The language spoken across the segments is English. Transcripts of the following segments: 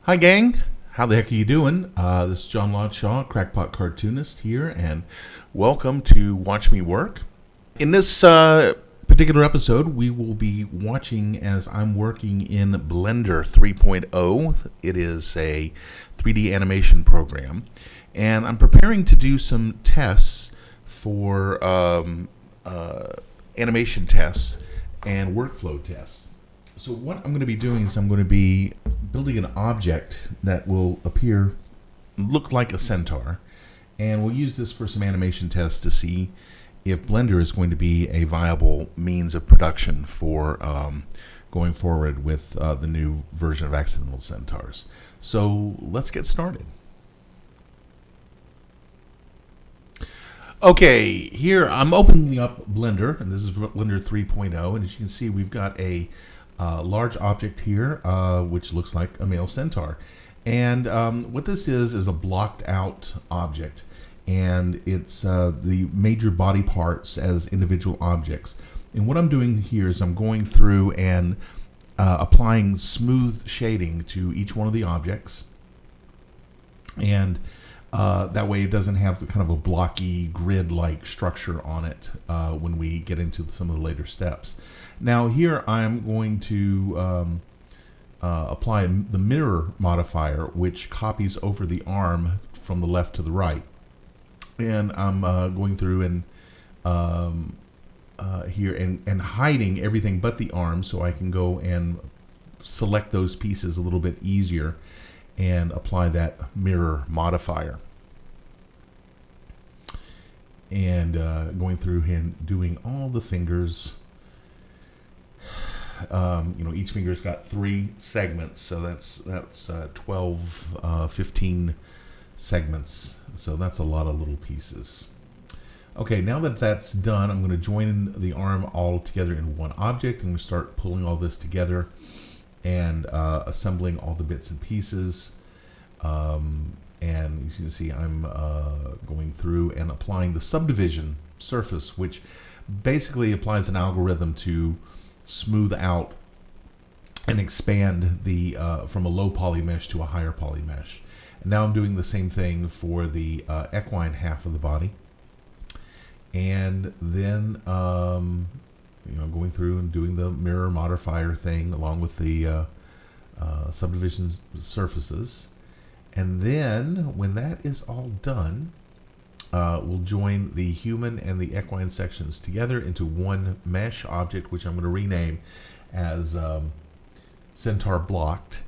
Hi, gang. How the heck are you doing? This is John Lodshaw, crackpot cartoonist here, and welcome to Watch Me Work. In this particular episode, we will be watching as I'm working in Blender 3.0. It is a 3D animation program, and I'm preparing to do some tests for animation tests and workflow tests. So what I'm going to be doing is I'm going to be building an object that will look like a centaur, and we'll use this for some animation tests to see if Blender is going to be a viable means of production for going forward with the new version of Accidental Centaurs. So let's get started. Okay, here I'm opening up Blender, and this is Blender 3.0, and as you can see, we've got a large object here, which looks like a male centaur. And what this is a blocked out object, and it's the major body parts as individual objects. And what I'm doing here is I'm going through and applying smooth shading to each one of the objects. And that way it doesn't have kind of a blocky grid-like structure on it when we get into some of the later steps. Now here I'm going to apply the mirror modifier, which copies over the arm from the left to the right. And I'm going through and here and hiding everything but the arm, so I can go and select those pieces a little bit easier and apply that mirror modifier. And going through and doing all the fingers. Each finger's got 3 segments, so that's 12, 15 segments. So that's a lot of little pieces. Okay, now that that's done, I'm going to join the arm all together in one object. I'm going to start pulling all this together and assembling all the bits and pieces. And as you can see, I'm going through and applying the subdivision surface, which basically applies an algorithm to smooth out and expand the from a low poly mesh to a higher poly mesh. And now I'm doing the same thing for the equine half of the body, and then going through and doing the mirror modifier thing along with the subdivision surfaces. And then when that is all done, we'll join the human and the equine sections together into one mesh object, which I'm going to rename as Centaur Blocked.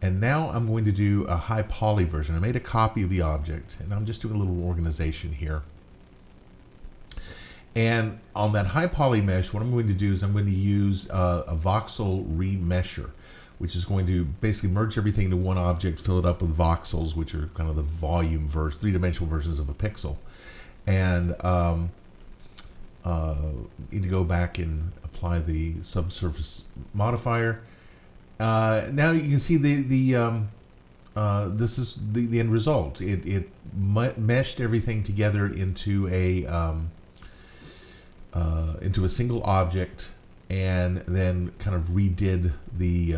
And now I'm going to do a high poly version. I made a copy of the object, and I'm just doing a little organization here. And on that high poly mesh, what I'm going to do is I'm going to use a voxel remesher, which is going to basically merge everything into one object, fill it up with voxels, which are kind of the volume version, 3-dimensional versions of a pixel. And need to go back and apply the subsurface modifier. Now you can see this is the end result. It meshed everything together into a single object, and then kind of redid the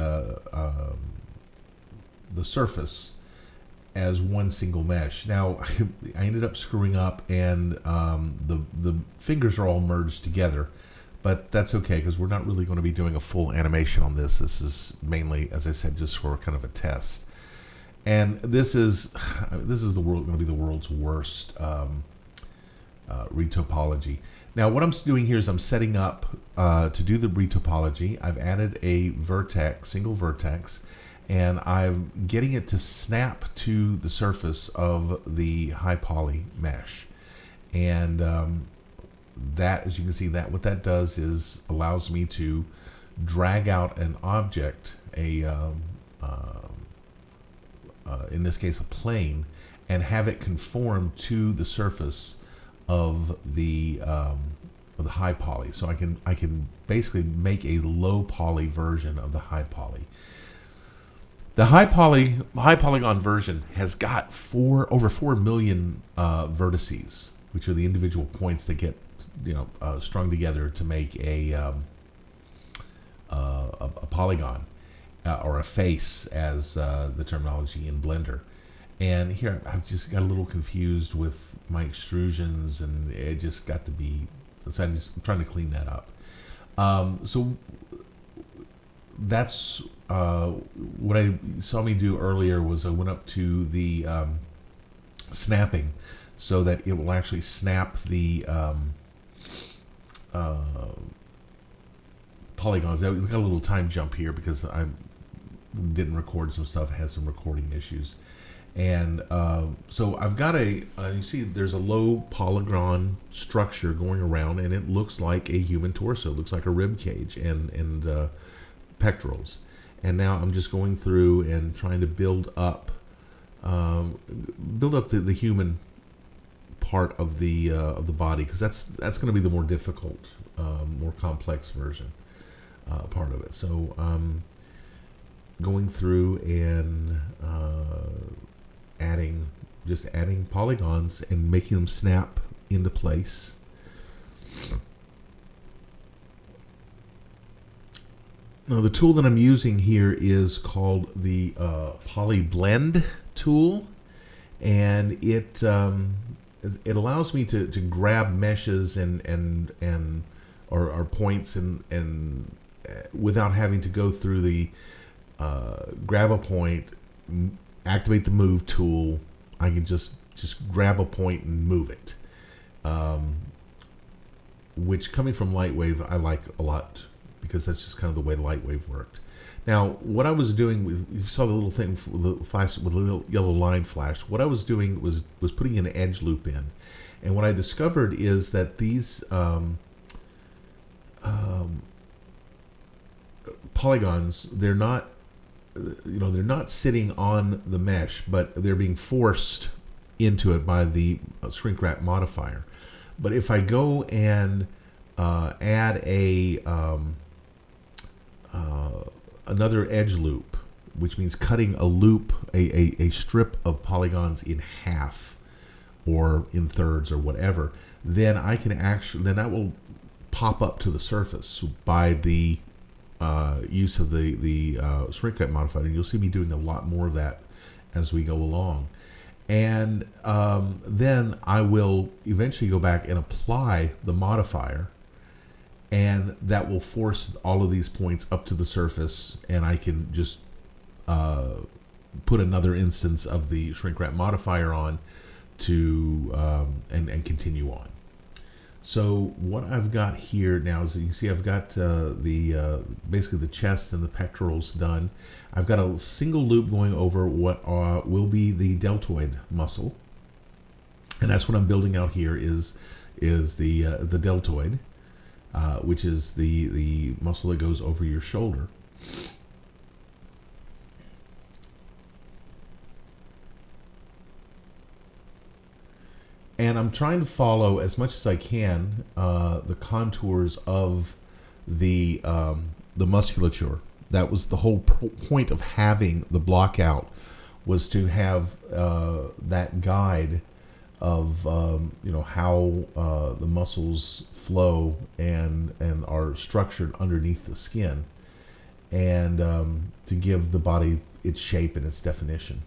surface as one single mesh. Now I ended up screwing up, and the fingers are all merged together, but that's okay because we're not really going to be doing a full animation on this. This is mainly, as I said, just for kind of a test. And this is going to be the world's worst retopology. Now what I'm doing here is I'm setting up to do the retopology. I've added a vertex, single vertex, and I'm getting it to snap to the surface of the high poly mesh. And that, as you can see, that what that does is allows me to drag out an object, in this case a plane, and have it conform to the surface of the high poly. So I can basically make a low poly version of the high poly. The high polygon version has got over 4 million vertices, which are the individual points that get strung together to make a polygon. or a face as the terminology in Blender. And here I just got a little confused with my extrusions, and it just got to be. So I'm trying to clean that up. So that's what I saw me do earlier. Was I went up to the snapping, so that it will actually snap the polygons. I got a little time jump here because I didn't record some stuff, had some recording issues. And so I've got you see there's a low polygon structure going around, and it looks like a human torso. It looks like a rib cage and pectorals. And now I'm just going through and trying to build up the human part of the body, because that's going to be the more difficult, more complex version part of it. So going through and adding polygons and making them snap into place. Now the tool that I'm using here is called the Poly Blend tool, and it allows me to grab meshes or points and without having to go through the grab a point, activate the move tool. I can just grab a point and move it, which, coming from Lightwave, I like a lot, because that's just kind of the way Lightwave worked. Now, what I was doing, you saw the little thing with the flash, with the little yellow line flash. What I was doing was putting an edge loop in, and what I discovered is that these polygons, they're not sitting on the mesh, but they're being forced into it by the shrink wrap modifier. But if I go and add another edge loop, which means cutting a loop, a strip of polygons in half or in thirds or whatever, then I can that will pop up to the surface by the use of the shrink wrap modifier. And you'll see me doing a lot more of that as we go along. And then I will eventually go back and apply the modifier, and that will force all of these points up to the surface, and I can just put another instance of the shrink wrap modifier on to and continue on. So what I've got here now is, you can see I've got basically the chest and the pectorals done. I've got a single loop going over what will be the deltoid muscle, and that's what I'm building out here is the deltoid, which is the muscle that goes over your shoulder. And I'm trying to follow as much as I can the contours of the musculature. That was the whole point of having the block out, was to have that guide of how the muscles flow and are structured underneath the skin, and to give the body its shape and its definition.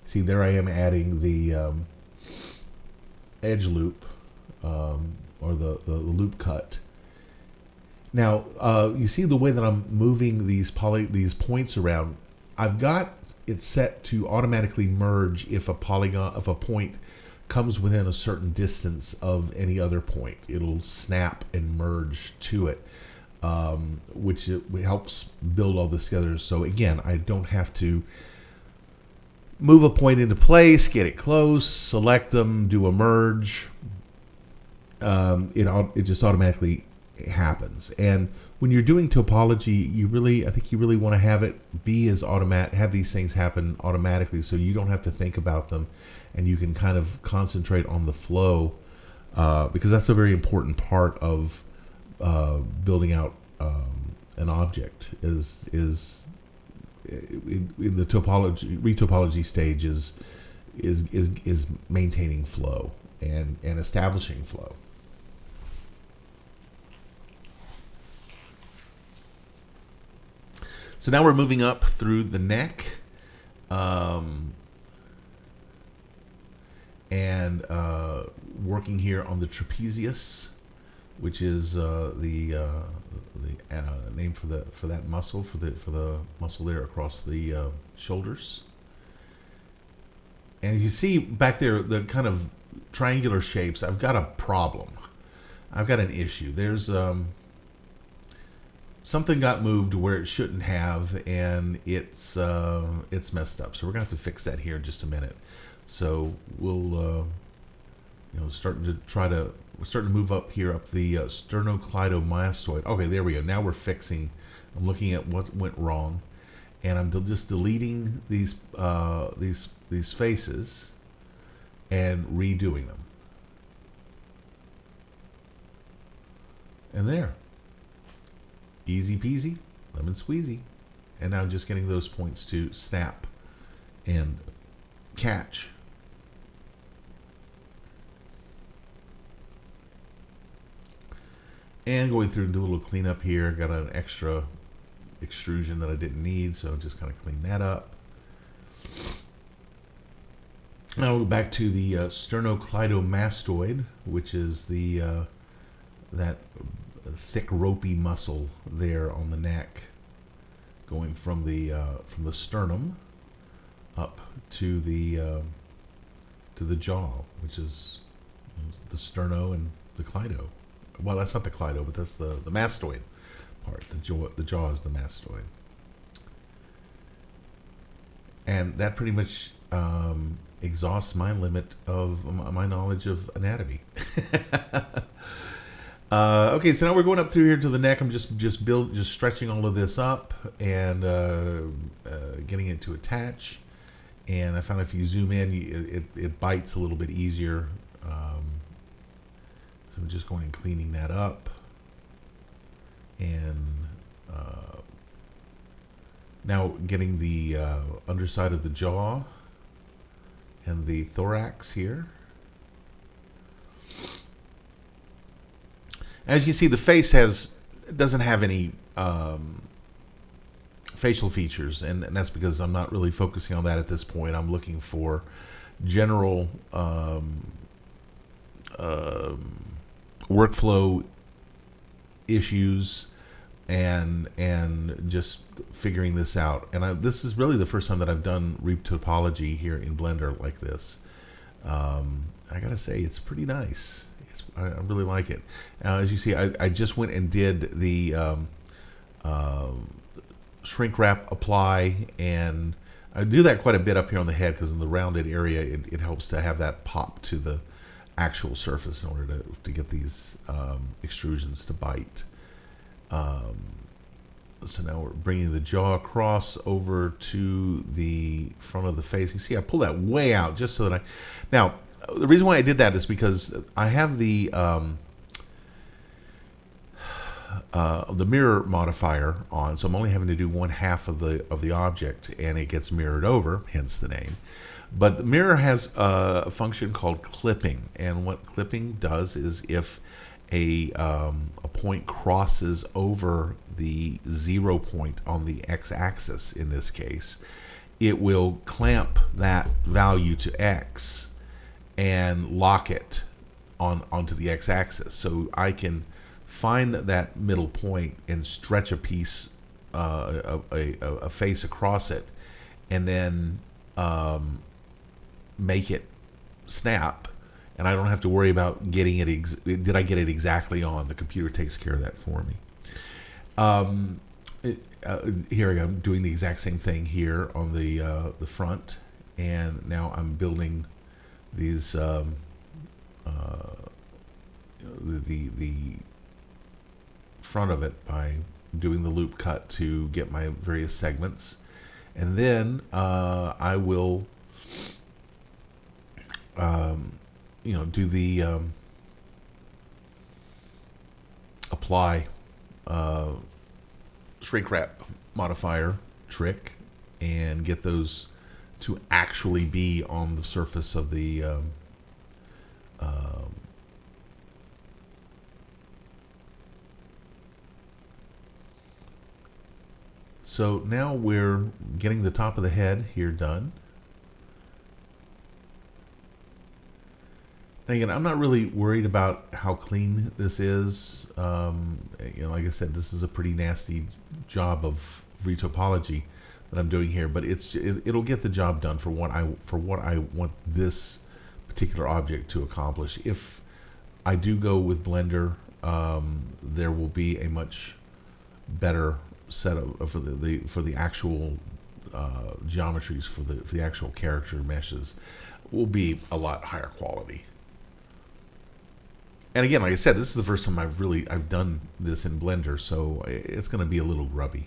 See, there I am adding the edge loop, or the loop cut. Now, you see the way that I'm moving these points around. I've got it set to automatically merge if a point comes within a certain distance of any other point. It'll snap and merge to it, which helps build all this together. So again, I don't have to move a point into place, get it close, select them, do a merge. It just automatically happens. And when you're doing topology, I think you really want to have it be as have these things happen automatically, so you don't have to think about them, and you can kind of concentrate on the flow, because that's a very important part of building out an object. Is in the retopology stage is is maintaining flow and establishing flow. So now we're moving up through the neck, and working here on the trapezius, which is the name for that muscle, for the muscle there across the shoulders. And you see back there the kind of triangular shapes. I've got a problem. I've got an issue. There's something got moved where it shouldn't have, and it's messed up. So we're gonna have to fix that here in just a minute. So we'll we're starting to move up here up the sternocleidomastoid. Okay, there we go. Now we're fixing. I'm looking at what went wrong, and I'm just deleting these faces and redoing them. And there. Easy peasy, lemon squeezy. And now I'm just getting those points to snap and catch. And going through and do a little cleanup here. Got an extra extrusion that I didn't need, so just kind of clean that up. Now we'll go back to the sternocleidomastoid, which is the that thick ropey muscle there on the neck, going from the sternum up to the jaw, which is the sterno and the cleido. Well, that's not the cleido, but that's the mastoid part. The jaw is the mastoid, and that pretty much exhausts my limit of my knowledge of anatomy. Okay, so now we're going up through here to the neck. I'm just stretching all of this up and getting it to attach. And I found if you zoom in, it bites a little bit easier. So I'm just going and cleaning that up. And now getting the underside of the jaw and the thorax here. As you see, the face doesn't have any facial features, and that's because I'm not really focusing on that at this point. I'm looking for general workflow issues and just figuring this out. And this is really the first time that I've done Retopology here in Blender like this. I gotta say, it's pretty nice. I really like it. As you see, I just went and did the shrink wrap apply, and I do that quite a bit up here on the head because in the rounded area it helps to have that pop to the actual surface in order to get these extrusions to bite. So now we're bringing the jaw across over to the front of the face. You see, I pull that way out just so that now. The reason why I did that is because I have the mirror modifier on, so I'm only having to do one half of the object, and it gets mirrored over, hence the name. But the mirror has a function called clipping, and what clipping does is if a point crosses over the 0 point on the x-axis, in this case, it will clamp that value to x and lock it onto the x-axis. So I can find that middle point and stretch a piece, a face across it, and then make it snap. And I don't have to worry about getting it. Did I get it exactly on? The computer takes care of that for me. Here I go. I'm doing the exact same thing here on the front, and now I'm building these the front of it by doing the loop cut to get my various segments, and then I will do the apply shrink wrap modifier trick and get those to actually be on the surface of the so now we're getting the top of the head here done. And again, I'm not really worried about how clean this is. Like I said, this is a pretty nasty job of retopology that I'm doing here, but it'll get the job done for what I want this particular object to accomplish. If I do go with Blender, there will be a much better set of for the actual geometries for the actual character meshes will be a lot higher quality. And again, like I said, this is the first time I've done this in Blender, so it's going to be a little grubby.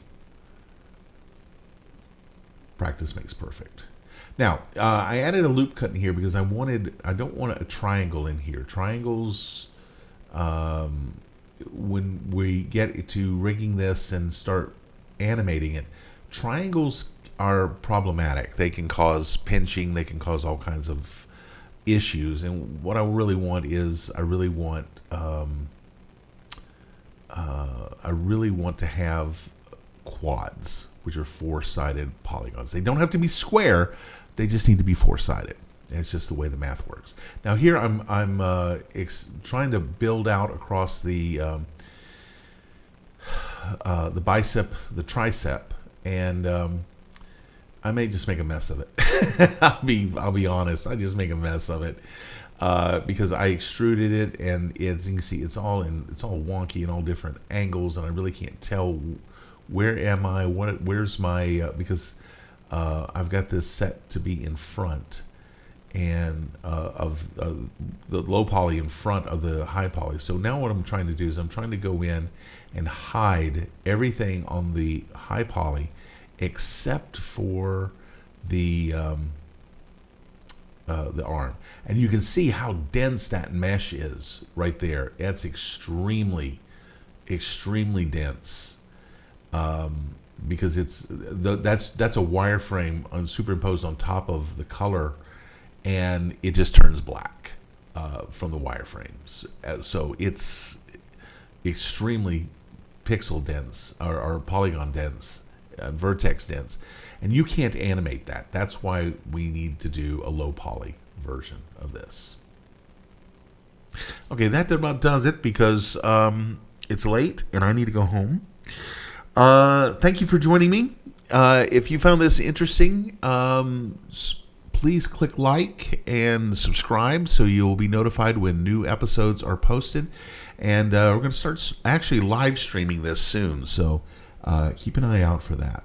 Practice makes perfect. Now, I added a loop cut in here because I don't want a triangle in here. Triangles, when we get to rigging this and start animating it, triangles are problematic. They can cause pinching. They can cause all kinds of issues. And what I really want is I really want to have quads, which are four-sided polygons. They don't have to be square. They just need to be four-sided. It's just the way the math works. Now here I'm trying to build out across the bicep, the tricep, and I may just make a mess of it. I'll be honest. I just make a mess of it because I extruded it, and as you can see, it's all wonky in all different angles, and I really can't tell where am I, where's my because I've got this set to be in front and of the low poly in front of the high poly. So now what I'm trying to do is I'm trying to go in and hide everything on the high poly except for the arm. And you can see how dense that mesh is right there. It's extremely dense. Because that's a wireframe superimposed on top of the color, and it just turns black from the wireframes. So it's extremely pixel dense or polygon dense, vertex dense, and you can't animate that. That's why we need to do a low poly version of this. Okay, that about does it because it's late and I need to go home. Thank you for joining me. If you found this interesting, please click like and subscribe so you'll be notified when new episodes are posted. And we're going to start actually live streaming this soon, so keep an eye out for that.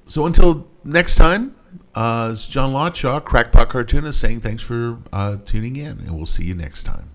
So until next time, it's John Lawchaw, Crackpot Cartoonist, saying thanks for tuning in, and we'll see you next time.